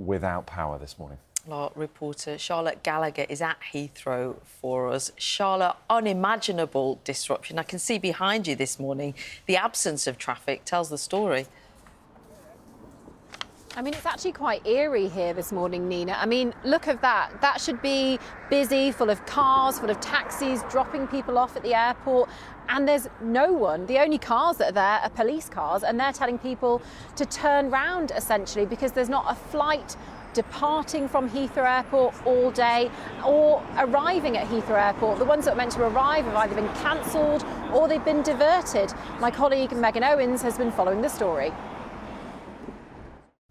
without power this morning. Our reporter Charlotte Gallagher is at Heathrow for us. Charlotte, unimaginable disruption. I can see behind you this morning the absence of traffic tells the story. I mean, it's actually quite eerie here this morning, Nina. I mean, look at that. That should be busy, full of cars, full of taxis, dropping people off at the airport. And there's no one. The only cars that are there are police cars, and they're telling people to turn round, essentially, because there's not a flight departing from Heathrow Airport all day or arriving at Heathrow Airport. The ones that are meant to arrive have either been cancelled or they've been diverted. My colleague Megan Owens has been following the story.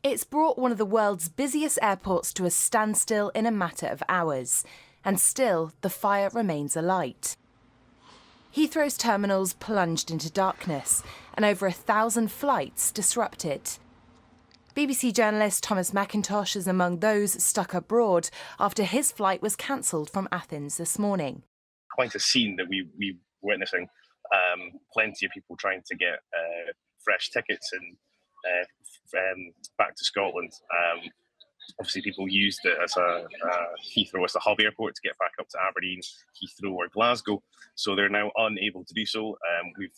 It's brought one of the world's busiest airports to a standstill in a matter of hours, and still the fire remains alight. Heathrow's terminals plunged into darkness and over 1,000 flights disrupted. BBC journalist Thomas McIntosh is among those stuck abroad after his flight was cancelled from Athens this morning. Quite a scene that we witnessing. Plenty of people trying to get fresh tickets and back to Scotland. Obviously, people used it as Heathrow as a hub airport to get back up to Aberdeen, Heathrow or Glasgow. So they're now unable to do so. We've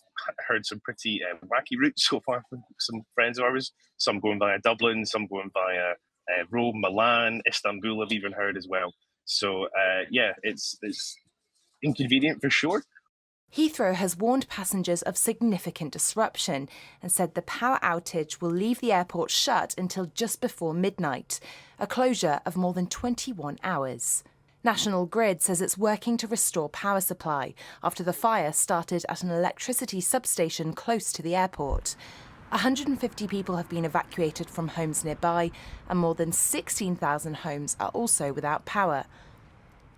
heard some pretty wacky routes so far from some friends of ours. Some going via Dublin, some going via Rome, Milan, Istanbul. I've even heard as well. So yeah, it's inconvenient for sure. Heathrow has warned passengers of significant disruption and said the power outage will leave the airport shut until just before midnight, a closure of more than 21 hours. National Grid says it's working to restore power supply after the fire started at an electricity substation close to the airport. 150 people have been evacuated from homes nearby, and more than 16,000 homes are also without power.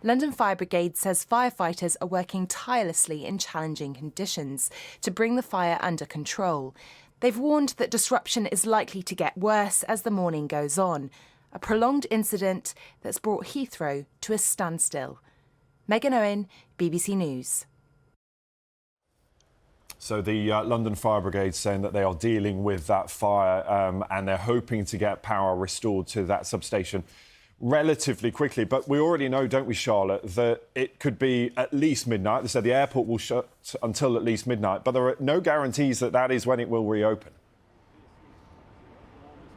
London Fire Brigade says firefighters are working tirelessly in challenging conditions to bring the fire under control. They've warned that disruption is likely to get worse as the morning goes on, a prolonged incident that's brought Heathrow to a standstill. Megan Owen, BBC News. So the London Fire Brigade saying that they are dealing with that fire and they're hoping to get power restored to that substation relatively quickly. But we already know, don't we, Charlotte, that it could be at least midnight. They said the airport will shut until at least midnight, but there are no guarantees that that is when it will reopen.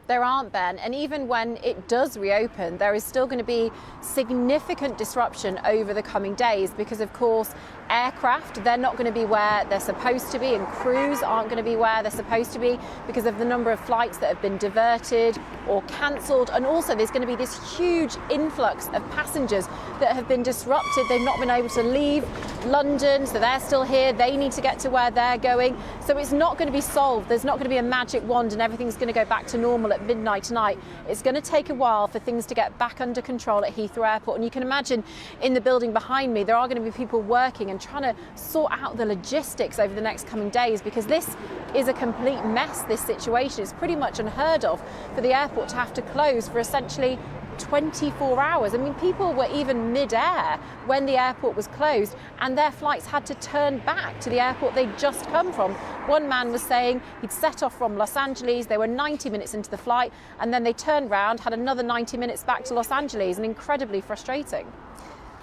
There aren't, Ben, and even when it does reopen, there is still going to be significant disruption over the coming days because, of course, aircraft, they're not going to be where they're supposed to be, and crews aren't going to be where they're supposed to be because of the number of flights that have been diverted or cancelled. And also there's going to be this huge influx of passengers that have been disrupted. They've not been able to leave London, so they're still here. They need to get to where they're going. So it's not going to be solved. There's not going to be a magic wand and everything's going to go back to normal at midnight tonight. It's going to take a while for things to get back under control at Heathrow Airport. And you can imagine in the building behind me, there are going to be people working and trying to sort out the logistics over the next coming days because this is a complete mess, this situation. It's pretty much unheard of for the airport to have to close for essentially 24 hours. I mean, people were even mid-air when the airport was closed and their flights had to turn back to the airport they'd just come from. One man was saying he'd set off from Los Angeles, they were 90 minutes into the flight, and then they turned round, had another 90 minutes back to Los Angeles, and incredibly frustrating.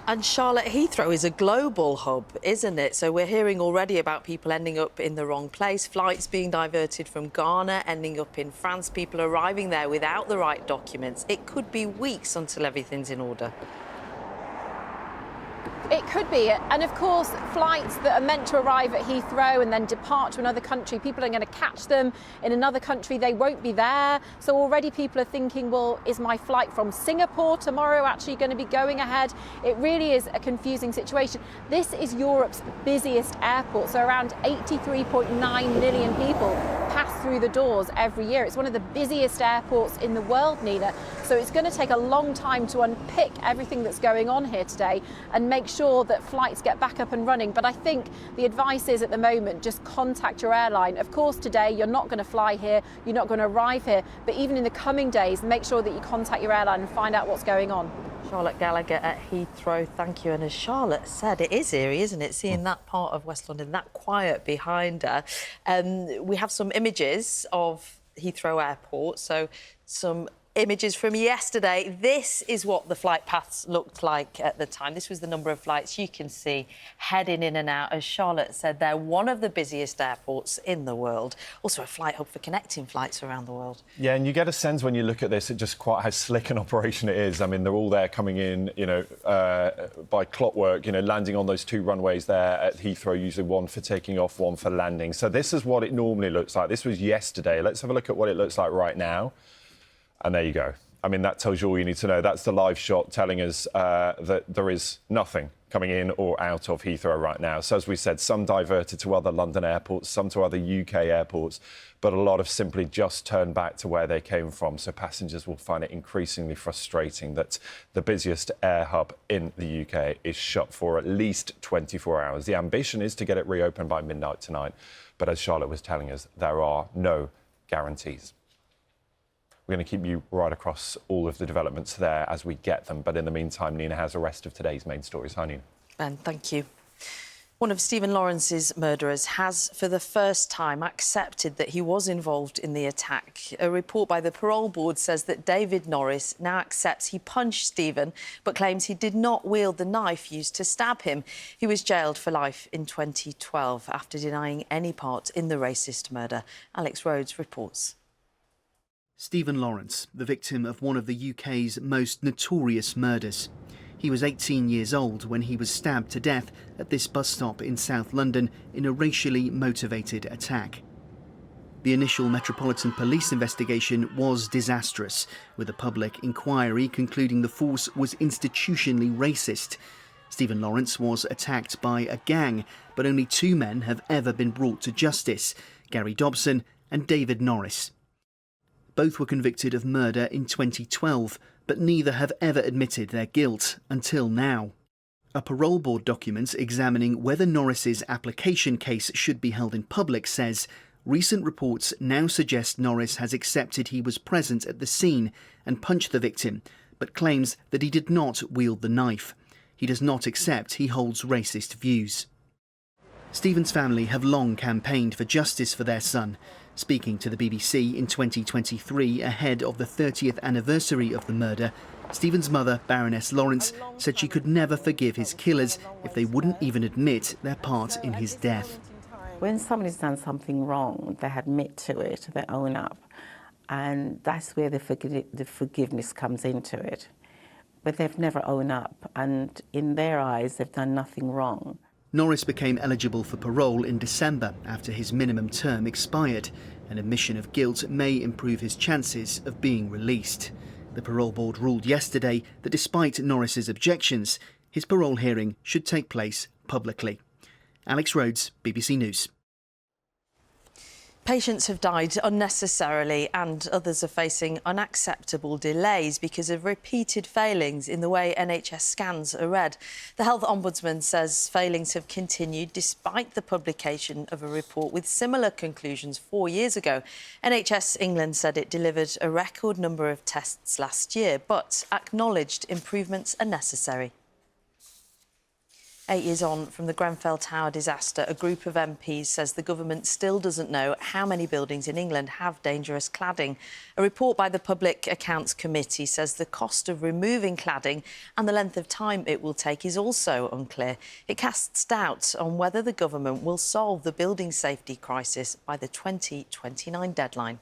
And Charlotte, Heathrow is a global hub, isn't it? So we're hearing already about people ending up in the wrong place, flights being diverted from Ghana, ending up in France, people arriving there without the right documents. It could be weeks until everything's in order. It could be. And of course, flights that are meant to arrive at Heathrow and then depart to another country, people are going to catch them in another country. They won't be there. So already people are thinking, well, is my flight from Singapore tomorrow actually going to be going ahead? It really is a confusing situation. This is Europe's busiest airport. So around 83.9 million people pass through the doors every year. It's one of the busiest airports in the world, Nina. So it's going to take a long time to unpick everything that's going on here today and make sure that flights get back up and running. But I think the advice is at the moment, just contact your airline. Of course, today you're not going to fly here, you're not going to arrive here, but even in the coming days, make sure that you contact your airline and find out what's going on. Charlotte Gallagher at Heathrow, thank you. And as Charlotte said, it is eerie, isn't it, seeing that part of West London, that quiet behind her. We have some images of Heathrow Airport, so some images from yesterday. This is what the flight paths looked like at the time. This was the number of flights you can see heading in and out. As Charlotte said, they're one of the busiest airports in the world. Also a flight hub for connecting flights around the world. Yeah, and you get a sense when you look at this, just quite how slick an operation it is. I mean, they're all there coming in, by clockwork, landing on those two runways there at Heathrow, usually one for taking off, one for landing. So this is what it normally looks like. This was yesterday. Let's have a look at what it looks like right now. And there you go. I mean, that tells you all you need to know. That's the live shot telling us that there is nothing coming in or out of Heathrow right now. So as we said, some diverted to other London airports, some to other UK airports, but a lot have simply just turned back to where they came from. So passengers will find it increasingly frustrating that the busiest air hub in the UK is shut for at least 24 hours. The ambition is to get it reopened by midnight tonight. But as Charlotte was telling us, there are no guarantees. We're going to keep you right across all of the developments there as we get them. But in the meantime, Nina has the rest of today's main stories. Hi, Nina. Ben, thank you. One of Stephen Lawrence's murderers has, for the first time, accepted that he was involved in the attack. A report by the parole board says that David Norris now accepts he punched Stephen, but claims he did not wield the knife used to stab him. He was jailed for life in 2012 after denying any part in the racist murder. Alex Rhodes reports. Stephen Lawrence, the victim of one of the UK's most notorious murders. He was 18 years old when he was stabbed to death at this bus stop in South London in a racially motivated attack. The initial Metropolitan Police investigation was disastrous, with a public inquiry concluding the force was institutionally racist. Stephen Lawrence was attacked by a gang, but only two men have ever been brought to justice, Gary Dobson and David Norris. Both were convicted of murder in 2012, but neither have ever admitted their guilt until now. A parole board document examining whether Norris's application case should be held in public says recent reports now suggest Norris has accepted he was present at the scene and punched the victim, but claims that he did not wield the knife. He does not accept he holds racist views. Stephen's family have long campaigned for justice for their son. Speaking to the BBC in 2023 ahead of the 30th anniversary of the murder, Stephen's mother, Baroness Lawrence, said she could never forgive his killers if they wouldn't even admit their part in his death. When somebody's done something wrong, they admit to it, they own up, and that's where the forgiveness comes into it. But they've never owned up, and in their eyes, they've done nothing wrong. Norris became eligible for parole in December after his minimum term expired. An admission of guilt may improve his chances of being released. The parole board ruled yesterday that despite Norris's objections, his parole hearing should take place publicly. Alex Rhodes, BBC News. Patients have died unnecessarily and others are facing unacceptable delays because of repeated failings in the way NHS scans are read. The Health Ombudsman says failings have continued despite the publication of a report with similar conclusions 4 years ago. NHS England said it delivered a record number of tests last year, but acknowledged improvements are necessary. 8 years on from the Grenfell Tower disaster, a group of MPs says the government still doesn't know how many buildings in England have dangerous cladding. A report by the Public Accounts Committee says the cost of removing cladding and the length of time it will take is also unclear. It casts doubt on whether the government will solve the building safety crisis by the 2029 deadline.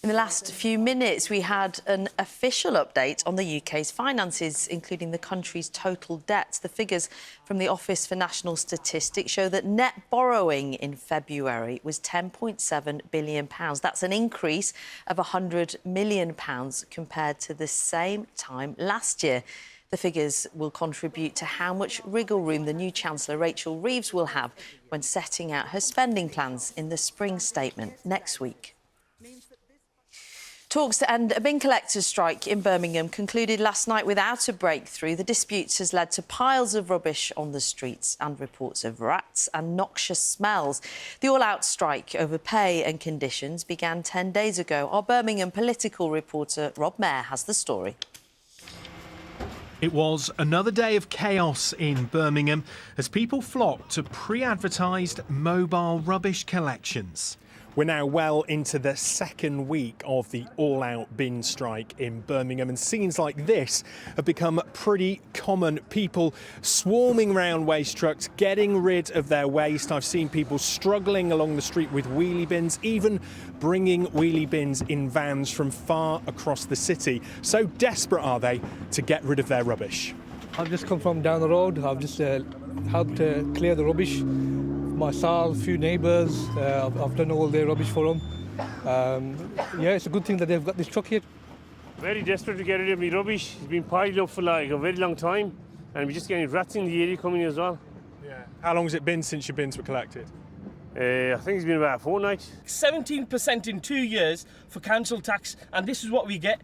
In the last few minutes, we had an official update on the UK's finances, including the country's total debt. The figures from the Office for National Statistics show that net borrowing in February was £10.7 billion. That's an increase of £100 million compared to the same time last year. The figures will contribute to how much wriggle room the new Chancellor Rachel Reeves will have when setting out her spending plans in the spring statement next week. Talks to end a bin collectors' strike in Birmingham concluded last night without a breakthrough. The dispute has led to piles of rubbish on the streets and reports of rats and noxious smells. The all-out strike over pay and conditions began 10 days ago. Our Birmingham political reporter Rob Mayer has the story. It was another day of chaos in Birmingham as people flocked to pre-advertised mobile rubbish collections. We're now well into the second week of the all-out bin strike in Birmingham, and scenes like this have become pretty common. People swarming around waste trucks, getting rid of their waste. I've seen people struggling along the street with wheelie bins, even bringing wheelie bins in vans from far across the city. So desperate are they to get rid of their rubbish. I've just come from down the road. I've just helped clear the rubbish. Myself, a few neighbours, I've done all their rubbish for them. Yeah, it's a good thing that they've got this truck here. Very desperate to get rid of my rubbish. It's been piled up for like a very long time, and we're just getting rats in the area coming as well. Yeah. How long has it been since your bins were collected? I think it's been about a fortnight. 17% in 2 years for council tax, and this is what we get.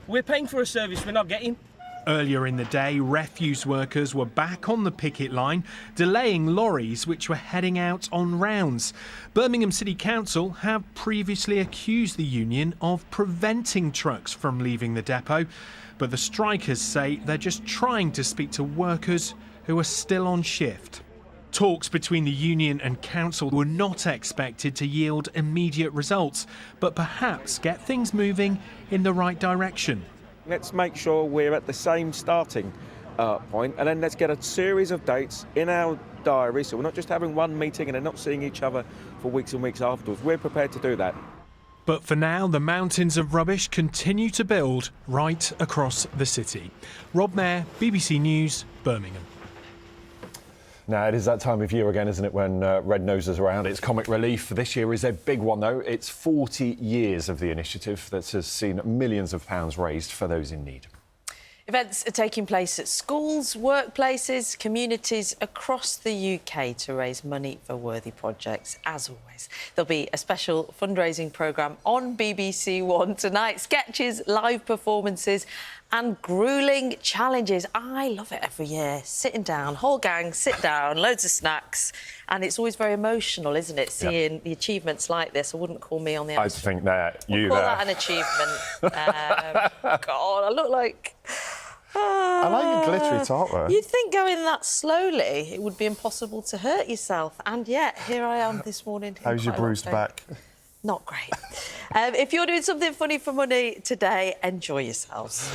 We're paying for a service we're not getting. Earlier in the day, refuse workers were back on the picket line, delaying lorries which were heading out on rounds. Birmingham City Council have previously accused the union of preventing trucks from leaving the depot, but the strikers say they're just trying to speak to workers who are still on shift. Talks between the union and council were not expected to yield immediate results, but perhaps get things moving in the right direction. Let's make sure we're at the same starting point, and then let's get a series of dates in our diary, so we're not just having one meeting and then not seeing each other for weeks and weeks afterwards. We're prepared to do that. But for now, the mountains of rubbish continue to build right across the city. Rob Mayer, BBC News, Birmingham. Now, it is that time of year again, isn't it, when Red Noses are around. It's comic relief. This year is a big one, though. It's 40 years of the initiative that has seen millions of pounds raised for those in need. Events are taking place at schools, workplaces, communities across the UK to raise money for worthy projects. As always, there'll be a special fundraising programme on BBC One tonight. Sketches, live performances and gruelling challenges. I love it every year. Sitting down, whole gang, sit down, loads of snacks. And it's always very emotional, isn't it, seeing the achievements like this. I wouldn't call me on the I think that you call there. that an achievement. God, I look like... I like your glittery top, though. You'd think going that slowly, it would be impossible to hurt yourself. And yet, here I am this morning. How's your bruised back? Not great. If you're doing something funny for money today, enjoy yourselves.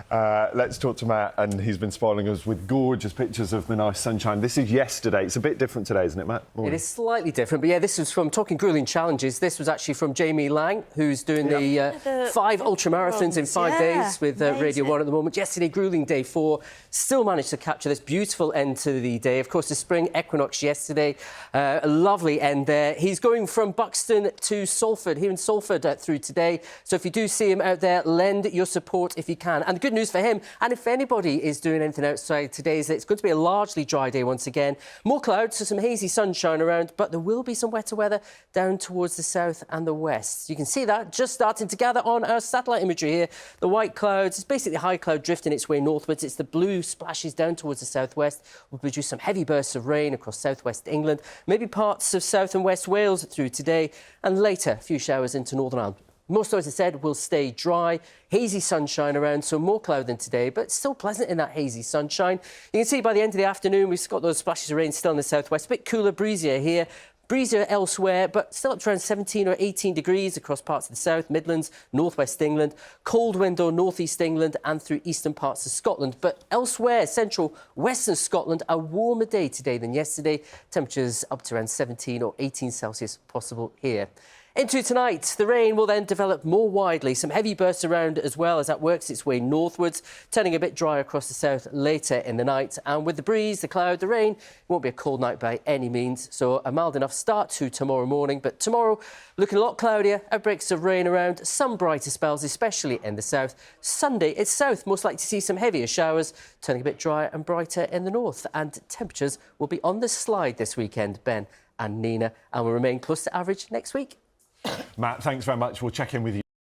Let's talk to Matt, and he's been spoiling us with gorgeous pictures of the nice sunshine. This is yesterday. It's a bit different today, isn't it, Matt? Morning. It is slightly different, but yeah, this was from Talking Grueling Challenges. This was actually from Jamie Lang, who's doing the 5 ultramarathons in 5 days with Radio 1 at the moment. Yesterday, Grueling Day 4, still managed to capture this beautiful end to the day. Of course, the spring equinox yesterday, a lovely end there. He's going from Buxton to Salford, here in Salford through today. So if you do see him out there, lend your support if you can. And the good news for him, and if anybody is doing anything outside today, is that it's going to be a largely dry day once again. More clouds, so some hazy sunshine around, but there will be some wetter weather down towards the south and the west. You can see that just starting to gather on our satellite imagery here. The white clouds, it's basically high cloud drifting its way northwards. It's the blue splashes down towards the southwest. Will produce some heavy bursts of rain across southwest England, maybe parts of south and west Wales through today, and later a few showers into Northern Ireland. Most, as I said, will stay dry, hazy sunshine around, so more cloud than today, but still pleasant in that hazy sunshine. You can see by the end of the afternoon, we've got those splashes of rain still in the southwest, a bit cooler, breezier here. Breezier elsewhere, but still up to around 17 or 18 degrees across parts of the south, Midlands, northwest England, cold window, northeast England and through eastern parts of Scotland. But elsewhere, central western Scotland, a warmer day today than yesterday. Temperatures up to around 17 or 18 Celsius possible here. Into tonight, the rain will then develop more widely. Some heavy bursts around as well as that works its way northwards, turning a bit dry across the south later in the night. And with the breeze, the cloud, the rain, it won't be a cold night by any means. So a mild enough start to tomorrow morning. But tomorrow, looking a lot cloudier, outbreaks of rain around, some brighter spells, especially in the south. Sunday, it's south, most likely to see some heavier showers, turning a bit drier and brighter in the north. And temperatures will be on the slide this weekend, Ben and Nina, and will remain close to average next week. Matt, thanks very much. We'll check in with you.